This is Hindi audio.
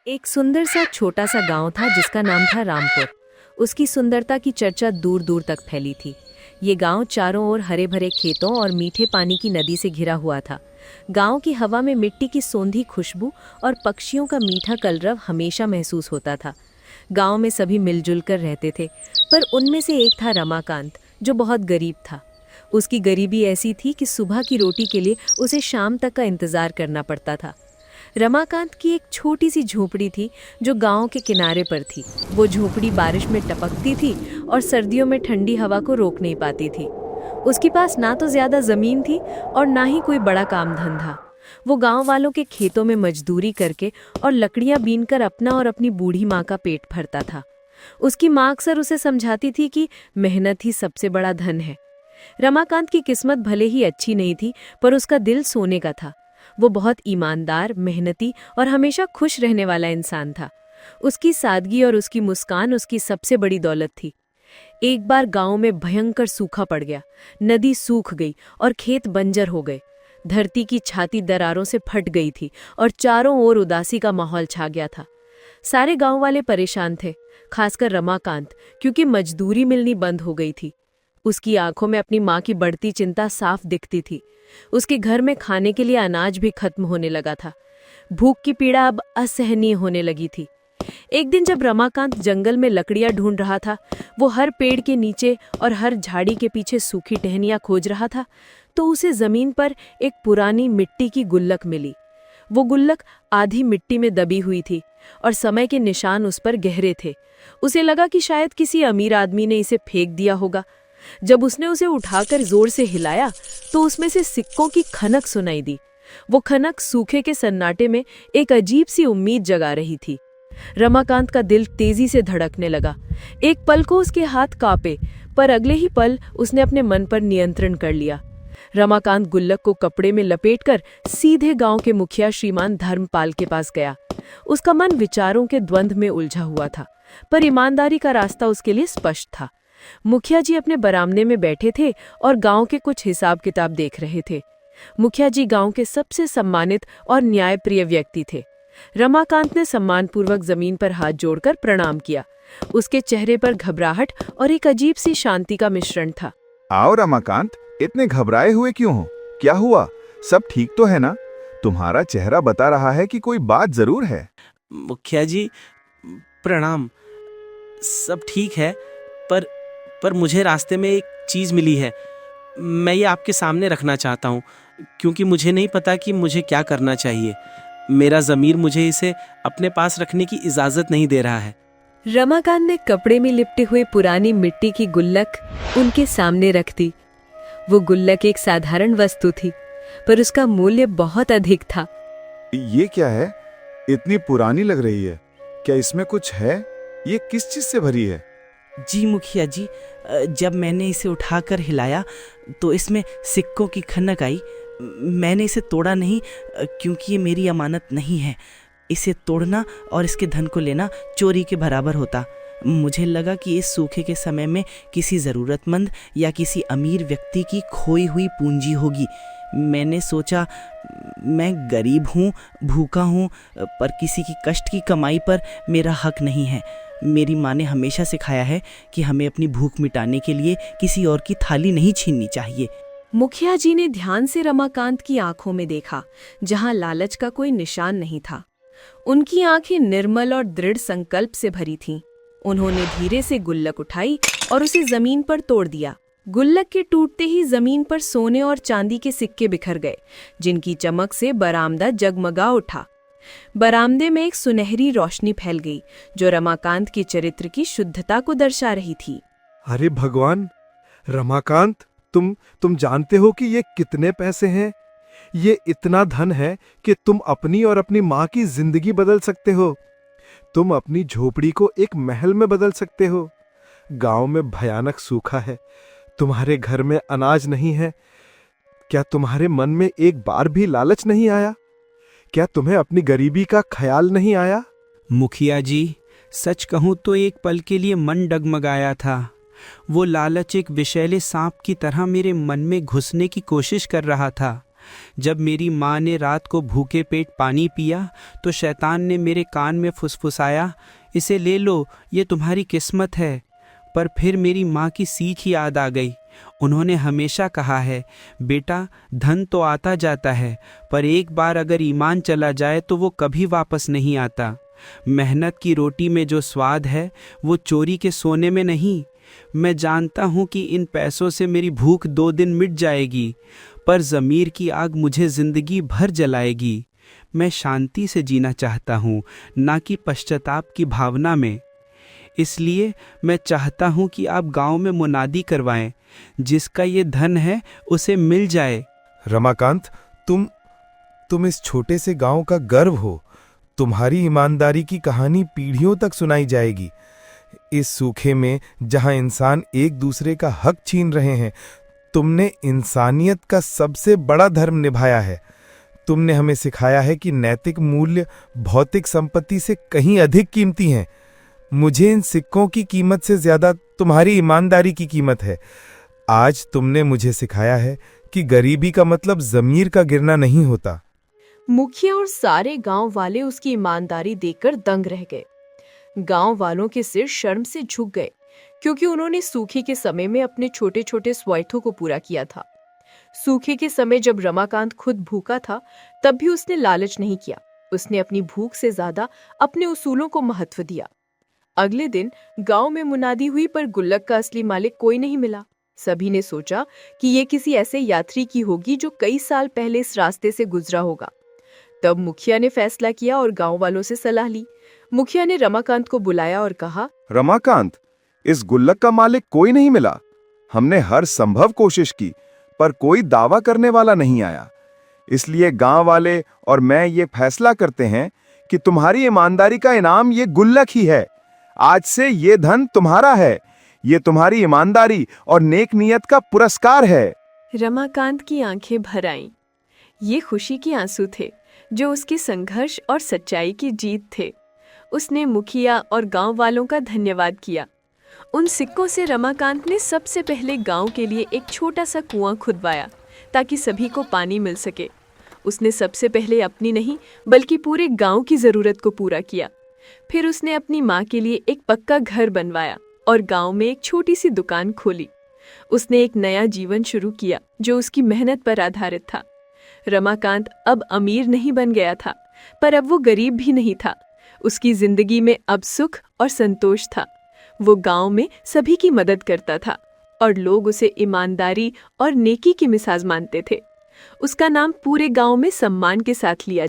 एक सुंदर सा छोटा सा गांव था जिसका नाम था रामपुर। उसकी सुंदरता की चर्चा दूर दूर तक फैली थी। ये गांव चारों ओर हरे भरे खेतों और मीठे पानी की नदी से घिरा हुआ था। गांव की हवा में मिट्टी की सोंधी खुशबू और पक्षियों का मीठा कलरव हमेशा महसूस होता था। गांव में सभी मिलजुल कर रहते थे, पर उनमें से एक था रमाकांत, जो बहुत गरीब था। उसकी गरीबी ऐसी थी कि सुबह की रोटी के लिए उसे शाम तक का इंतजार करना पड़ता था। रमाकांत की एक छोटी सी झोपड़ी थी जो गांव के किनारे पर थी। वो झोपड़ी बारिश में टपकती थी और सर्दियों में ठंडी हवा को रोक नहीं पाती थी। उसके पास ना तो ज्यादा जमीन थी और ना ही कोई बड़ा काम धंधा। वो गांव वालों के खेतों में मजदूरी करके और लकड़ियां बीनकर अपना और अपनी बूढ़ी माँ का पेट भरता था। उसकी माँ अक्सर उसे समझाती थी कि मेहनत ही सबसे बड़ा धन है। रमाकांत की किस्मत भले ही अच्छी नहीं थी, पर उसका दिल सोने का था। वो बहुत ईमानदार, मेहनती और हमेशा खुश रहने वाला इंसान था। उसकी सादगी और उसकी मुस्कान उसकी सबसे बड़ी दौलत थी। एक बार गांव में भयंकर सूखा पड़ गया। नदी सूख गई और खेत बंजर हो गए। धरती की छाती दरारों से फट गई थी और चारों ओर उदासी का माहौल छा गया था। सारे गांव वाले परेशान थे, खासकर रमाकांत, क्योंकि मजदूरी मिलनी बंद हो गई थी। उसकी आंखों में अपनी माँ की बढ़ती चिंता साफ दिखती थी। उसके घर में खाने के लिए अनाज भी खत्म होने लगा था। भूख की पीड़ा अब असहनीय होने लगी थी। एक दिन जब रमाकांत जंगल में लकड़ियां ढूंढ रहा था, वो हर पेड़ के नीचे और हर झाड़ी के पीछे सूखी टहनियां खोज रहा था, तो उसे जमीन पर एक पुरानी मिट्टी की गुल्लक मिली। वो गुल्लक आधी मिट्टी में दबी हुई थी और समय के निशान उस पर गहरे थे। उसे लगा कि शायद किसी अमीर आदमी ने इसे फेंक दिया होगा। जब उसने उसे उठाकर जोर से हिलाया तो उसमें से सिक्कों की खनक सुनाई दी। वो खनक सूखे के सन्नाटे में एक अजीब सी उम्मीद जगा रही थी। रमाकांत का दिल तेजी से धड़कने लगा। एक पल को उसके हाथ कांपे, पर अगले ही पल उसने अपने मन पर नियंत्रण कर लिया। रमाकांत गुल्लक को कपड़े में लपेटकर सीधे गांव के मुखिया श्रीमान धर्मपाल के पास गया। उसका मन विचारों के द्वंद्व में उलझा हुआ था, पर ईमानदारी का रास्ता उसके लिए स्पष्ट था। मुखिया जी अपने बरामदे में बैठे थे और गांव के कुछ हिसाब किताब देख रहे थे। मुखिया जी गांव के सबसे सम्मानित और न्यायप्रिय व्यक्ति थे। रमाकांत ने सम्मानपूर्वक जमीन पर हाथ जोड़कर प्रणाम किया। उसके चेहरे पर घबराहट और एक अजीब सी शांति का मिश्रण था। आओ रमाकांत, इतने घबराए हुए क्यों हो? क्या हुआ? सब ठीक तो है ना? तुम्हारा चेहरा बता रहा है कि कोई बात जरूर है। मुखिया जी प्रणाम। सब ठीक है, पर मुझे रास्ते में एक चीज़ मिली है। मैं ये आपके सामने रखना चाहता हूँ, क्योंकि मुझे नहीं पता कि मुझे क्या करना चाहिए। मेरा ज़मीर मुझे इसे अपने पास रखने की इजाज़त नहीं दे रहा है। रमाकांत ने कपड़े में लिपटे हुए पुरानी मिट्टी की गुल्लक उनके सामने रख दी। वो गुल्लक एक साधारण वस्तु थी, पर उसका मूल्य बहुत अधिक था। ये क्या है? इतनी पुरानी लग रही है। क्या इसमें कुछ है? ये किस चीज से भरी है? जी मुखिया जी, जब मैंने इसे उठाकर हिलाया तो इसमें सिक्कों की खनक आई। मैंने इसे तोड़ा नहीं, क्योंकि ये मेरी अमानत नहीं है। इसे तोड़ना और इसके धन को लेना चोरी के बराबर होता। मुझे लगा कि इस सूखे के समय में किसी ज़रूरतमंद या किसी अमीर व्यक्ति की खोई हुई पूंजी होगी। मैंने सोचा, मैं गरीब हूँ, भूखा हूँ, पर किसी की कष्ट की कमाई पर मेरा हक नहीं है। मेरी माँ ने हमेशा सिखाया है कि हमें अपनी भूख मिटाने के लिए किसी और की थाली नहीं छीननी चाहिए। मुखिया जी ने ध्यान से रमाकांत की आंखों में देखा, जहां लालच का कोई निशान नहीं था। उनकी आंखें निर्मल और दृढ़ संकल्प से भरी थीं। उन्होंने धीरे से गुल्लक उठाई और उसे जमीन पर तोड़ दिया। गुल्लक के टूटते ही जमीन पर सोने और चांदी के सिक्के बिखर गए, जिनकी चमक से बरामदा जगमगा उठा। बरामदे में एक सुनहरी रोशनी फैल गई, जो रमाकांत के चरित्र की शुद्धता को दर्शा रही थी। अरे भगवान! रमाकांत, तुम जानते हो कि ये कितने पैसे हैं? ये इतना धन है कि तुम अपनी और अपनी माँ की जिंदगी बदल सकते हो। तुम अपनी झोपड़ी को एक महल में बदल सकते हो। गांव में भयानक सूखा है, तुम्हारे घर में अनाज नहीं है। क्या तुम्हारे मन में एक बार भी लालच नहीं आया? क्या तुम्हें अपनी गरीबी का ख्याल नहीं आया? मुखिया जी, सच कहूं तो एक पल के लिए मन डगमगाया था। वो लालच एक विषैले सांप की तरह मेरे मन में घुसने की कोशिश कर रहा था, जब मेरी माँ ने रात को भूखे पेट पानी पिया तो शैतान ने मेरे कान में फुसफुसाया, इसे ले लो, ये तुम्हारी किस्मत है। पर फिर मेरी माँ की सीख याद आ गई। उन्होंने हमेशा कहा है, बेटा धन तो आता जाता है, पर एक बार अगर ईमान चला जाए तो वो कभी वापस नहीं आता। मेहनत की रोटी में जो स्वाद है वो चोरी के सोने में नहीं। मैं जानता हूँ कि इन पैसों से मेरी भूख 2 दिन मिट जाएगी, पर ज़मीर की आग मुझे ज़िंदगी भर जलाएगी। मैं शांति से जीना चाहता हूँ, ना कि पश्चाताप की भावना में। इसलिए मैं चाहता हूँ कि आप गांव में मुनादी करवाएं, जिसका ये धन है उसे मिल जाए। रमाकांत, तुम इस छोटे से गांव का गर्व हो। तुम्हारी ईमानदारी की कहानी पीढ़ियों तक सुनाई जाएगी। इस सूखे में जहां इंसान एक दूसरे का हक छीन रहे हैं, तुमने इंसानियत का सबसे बड़ा धर्म निभाया है। तुमने हमें सिखाया है कि नैतिक मूल्य भौतिक संपत्ति से कहीं अधिक कीमती हैं। मुझे इन सिक्कों की कीमत से ज्यादा तुम्हारी ईमानदारी की कीमत है। आज तुमने मुझे सिखाया है कि गरीबी का मतलब ज़मीर का गिरना नहीं होता। मुखिया और सारे गांव वाले उसकी ईमानदारी देखकर दंग रह गए। गांव वालों के सिर शर्म से झुक गए, क्योंकि उन्होंने सूखे के समय में अपने छोटे छोटे स्वार्थों को पूरा किया था। सूखे के समय जब रमाकांत खुद भूखा था, तब भी उसने लालच नहीं किया। उसने अपनी भूख से ज्यादा अपने उसूलों को महत्व दिया। अगले दिन गांव में मुनादी हुई, पर गुल्लक का असली मालिक कोई नहीं मिला। सभी ने सोचा कि ये किसी ऐसे यात्री की होगी जो कई साल पहले इस रास्ते से गुजरा होगा। तब मुखिया ने फैसला किया और गांव वालों से सलाह ली। मुखिया ने रमाकांत को बुलाया और कहा, रमाकांत, इस गुल्लक का मालिक कोई नहीं मिला। हमने हर संभव कोशिश की, पर कोई दावा करने वाला नहीं आया। इसलिए गांव वाले और मैं ये फैसला करते हैं कि तुम्हारी ईमानदारी का इनाम ये गुल्लक ही है। आज से ये धन तुम्हारा है। ये तुम्हारी ईमानदारी और नेक नियत का पुरस्कार है। रमाकांत की आंखें भर आईं। ये खुशी के आंसू थे जो उसके संघर्ष और सच्चाई की जीत थे। उसने मुखिया और गांव वालों का धन्यवाद किया। उन सिक्कों से रमाकांत ने सबसे पहले गांव के लिए एक छोटा सा कुआं खुदवाया, ताकि सभी को पानी मिल सके। उसने सबसे पहले अपनी नहीं बल्कि पूरे गांव की जरूरत को पूरा किया। फिर उसने अपनी माँ के लिए एक पक्का घर बनवाया और गांव में एक छोटी सी दुकान खोली। उसने एक नया जीवन शुरू किया जो उसकी मेहनत पर आधारित था। रमाकांत अब अमीर नहीं बन गया था, पर अब वो गरीब भी नहीं था। उसकी जिंदगी में अब सुख और संतोष था। वो गांव में सभी की मदद करता था और लोग उसे ईमानदारी और नेकी की मिसाल मानते थे। उसका नाम पूरे गांव में सम्मान के साथ लिया